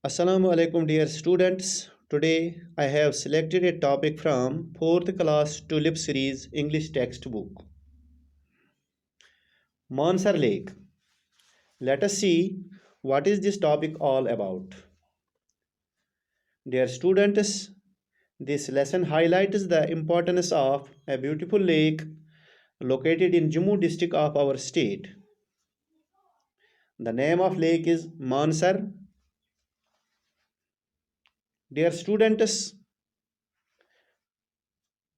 Assalamu alaikum dear students. Today I have selected a topic from 4th class Tulip series English textbook. Mansar Lake. Let us see what is this topic all about. Dear students, this lesson highlights the importance of a beautiful lake located in Jammu district of our state. The name of lake is Mansar. Dear students,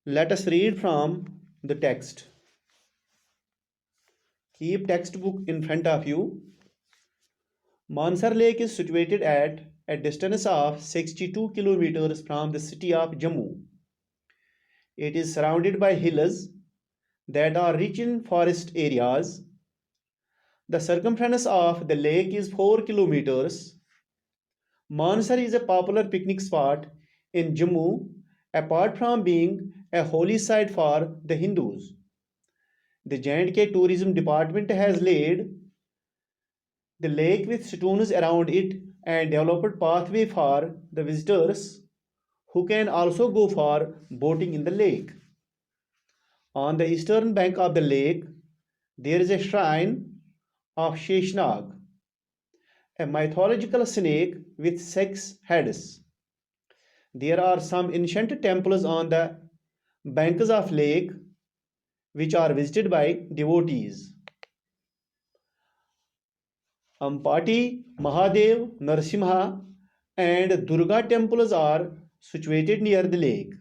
let us read from the text. Keep textbook in front of you. Mansar Lake is situated at a distance of 62 kilometers from the city of Jammu. It is surrounded by hills that are rich in forest areas. The circumference of the lake is 4 kilometers. Mansar is a popular picnic spot in Jammu, apart from being a holy site for the Hindus. The J&K Tourism Department has laid the lake with stones around it and developed pathway for the visitors who can also go for boating in the lake. On the eastern bank of the lake, there is a shrine of Sheshnag, a mythological snake with 6 heads. There are some ancient temples on the banks of lake which are visited by devotees. Ampati, Mahadev, Narsimha and Durga temples are situated near the lake.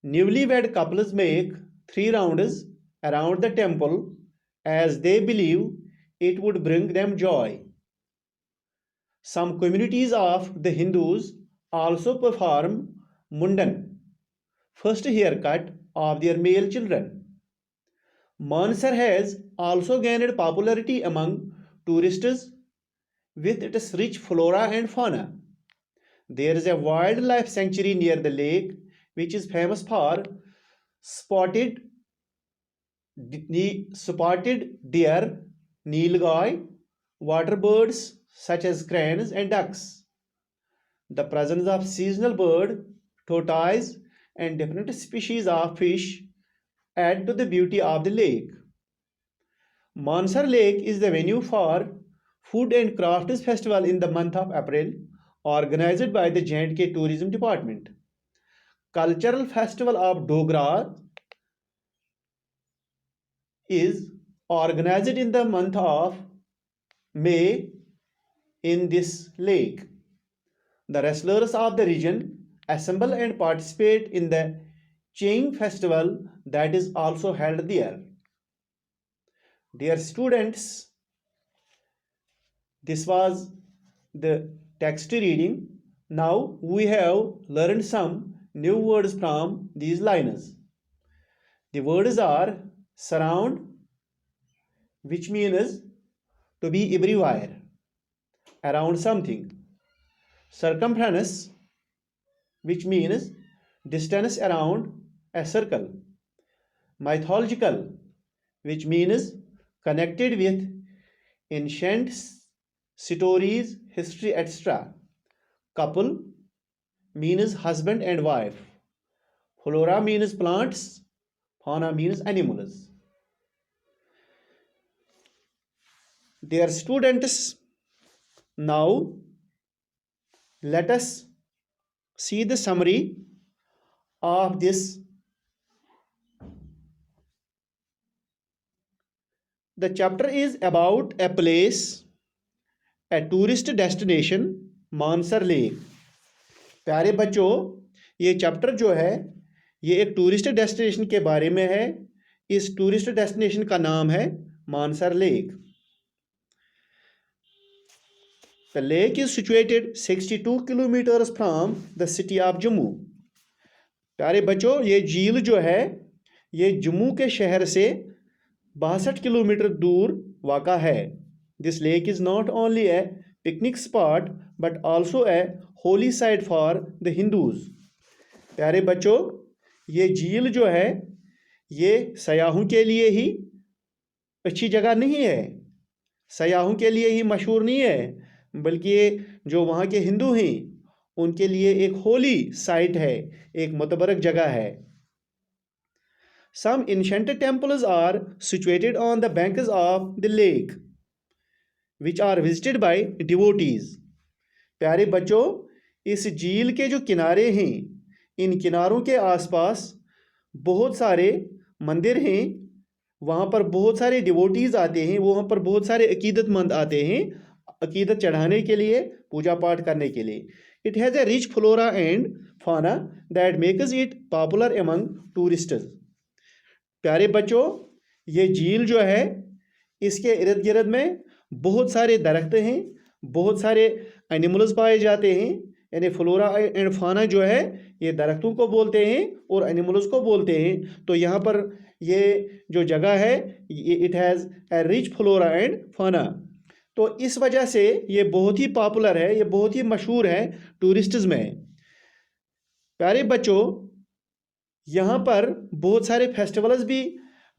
Newlywed couples make 3 rounds around the temple as they believe it would bring them joy. Some communities of the Hindus also perform Mundan, first haircut of their male children. Mansar has also gained popularity among tourists with its rich flora and fauna. There is a wildlife sanctuary near the lake which is famous for spotted deer, nilgai, water birds such as cranes and ducks. The presence of seasonal bird, tortoise and different species of fish add to the beauty of the lake. Mansar Lake is the venue for Food and Crafts Festival in the month of April, organized by the J&K Tourism Department. Cultural Festival of Dogra is organized in the month of May in this lake. The wrestlers of the region assemble and participate in the Chain festival that is also held there. Dear students, this was the text reading. Now we have learned some new words from these lines. The words are surround, which means to be everywhere, around something. Circumference, which means distance around a circle. Mythological, which means connected with ancient stories, history, etc. Couple means husband and wife. Flora means plants. Fauna means animals. Dear students, now let us see the summary of this. The chapter is about a place, a tourist destination, Mansar lake. प्यारे बच्चों, ये chapter जो है ये एक tourist destination के बारे में है. इस टूरिस्ट डेस्टिनेशन का नाम है Mansar lake. The lake is situated 62 kilometers from the city of Jammu. प्यारे बच्चों, ये झील जो है ये जम्मू के शहर से 62 किलोमीटर दूर वाक़ा है. This lake is not only a picnic spot but also a holy site for the Hindus. प्यारे बच्चों, ये झील जो है ये सयाहों के लिए ही अच्छी जगह नहीं है, सयाहों के लिए ही मशहूर नहीं है, बल्कि ये जो वहाँ के हिंदू हैं उनके लिए एक होली साइट है, एक मुतबरक जगह है। Some ancient temples are situated on the banks of the lake, which are visited by devotees. प्यारे बच्चों, इस झील के जो किनारे हैं, इन किनारों के आसपास बहुत सारे मंदिर हैं। वहाँ पर बहुत सारे डिवोटीज आते हैं, वहाँ पर बहुत सारे अकीदतमंद आते हैं अकीदत चढ़ाने के लिए, पूजा पाठ करने के लिए। It has a rich flora and fauna that makes it popular among tourists. प्यारे बच्चों, ये झील जो है इसके इर्द गिर्द में बहुत सारे दरख्त हैं, बहुत सारे एनिमल्स पाए जाते हैं। यानी फ्लोरा एंड फाना जो है ये दरख्तों को बोलते हैं और एनिमल्स को बोलते हैं। तो यहाँ पर ये जो जगह है ये it has a rich flora and फाना। तो इस वजह से ये बहुत ही पॉपुलर है, ये बहुत ही मशहूर है टूरिस्ट्स में। प्यारे बच्चों, यहाँ पर बहुत सारे फेस्टिवल्स भी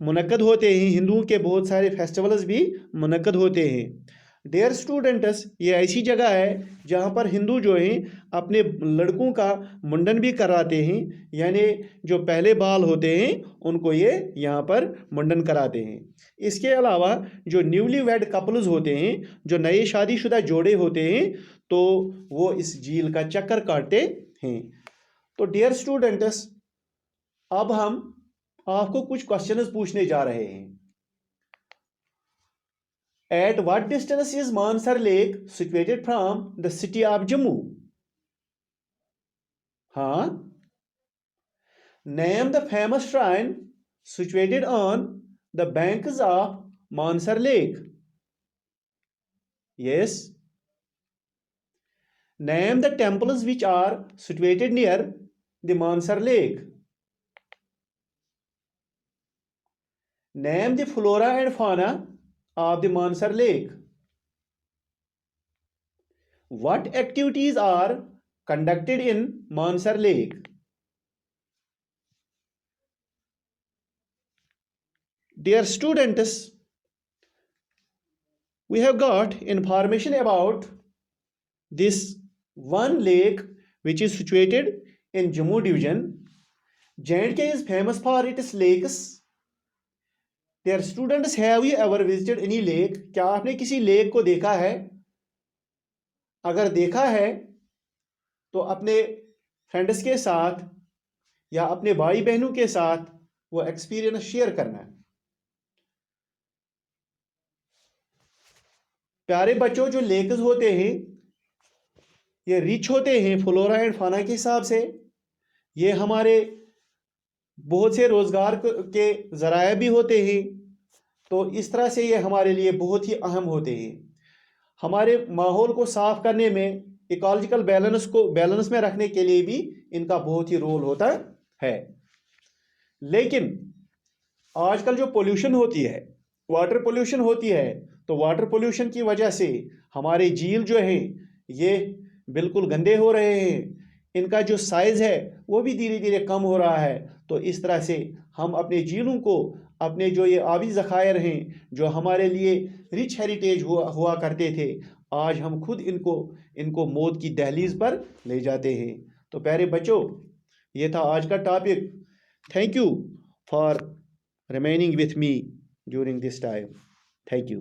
मुनक्कद होते हैं, हिंदुओं के बहुत सारे फेस्टिवल्स भी मुनक्कद होते हैं। डियर स्टूडेंट्स, ये ऐसी जगह है जहाँ पर हिंदू जो हैं अपने लड़कों का मुंडन भी कराते हैं, यानी जो पहले बाल होते हैं उनको ये यहाँ पर मुंडन कराते हैं। इसके अलावा जो न्यूली वेड कपल्स होते हैं, जो नए शादीशुदा जोड़े होते हैं, तो वो इस झील का चक्कर काटते हैं। तो डियर स्टूडेंट्स, अब हम आपको कुछ क्वेश्चंस पूछने जा रहे हैं। At what distance is Mansar lake situated from the city of Jammu? हाँ। Name the famous shrine situated on the banks of Mansar lake? Yes. Name the temples which are situated near the Mansar lake? Name the flora and fauna of the Mansar Lake. What activities are conducted in Mansar Lake? Dear students, we have got information about this one lake which is situated in Jammu division. J&K is famous for its lakes. Dear students, have you ever visited any lake? क्या आपने किसी lake को देखा है? अगर देखा है तो अपने फ्रेंड्स के साथ या अपने भाई बहनों के साथ वो एक्सपीरियंस शेयर करना है। प्यारे बच्चों, जो लेक्स होते हैं ये रिच होते हैं फ्लोरा एंड फाना के हिसाब से। ये हमारे बहुत से रोजगार के जराए भी होते हैं। तो इस तरह से ये हमारे लिए बहुत ही अहम होते हैं। हमारे माहौल को साफ करने में, इकोलॉजिकल बैलेंस में रखने के लिए भी इनका बहुत ही रोल होता है। लेकिन आजकल जो पोल्यूशन होती है, वाटर पोल्यूशन होती है, तो वाटर पोल्यूशन की वजह से हमारे झील जो है ये बिल्कुल गंदे हो रहे हैं। इनका जो साइज़ है वो भी धीरे धीरे कम हो रहा है। तो इस तरह से हम अपने झीलों को, अपने जो ये आबी ज़खायर हैं जो हमारे लिए रिच हेरिटेज हुआ करते थे, आज हम खुद इनको मौत की दहलीज पर ले जाते हैं। तो प्यारे बच्चों, ये था आज का topic. Thank you for remaining with me during this time. Thank you.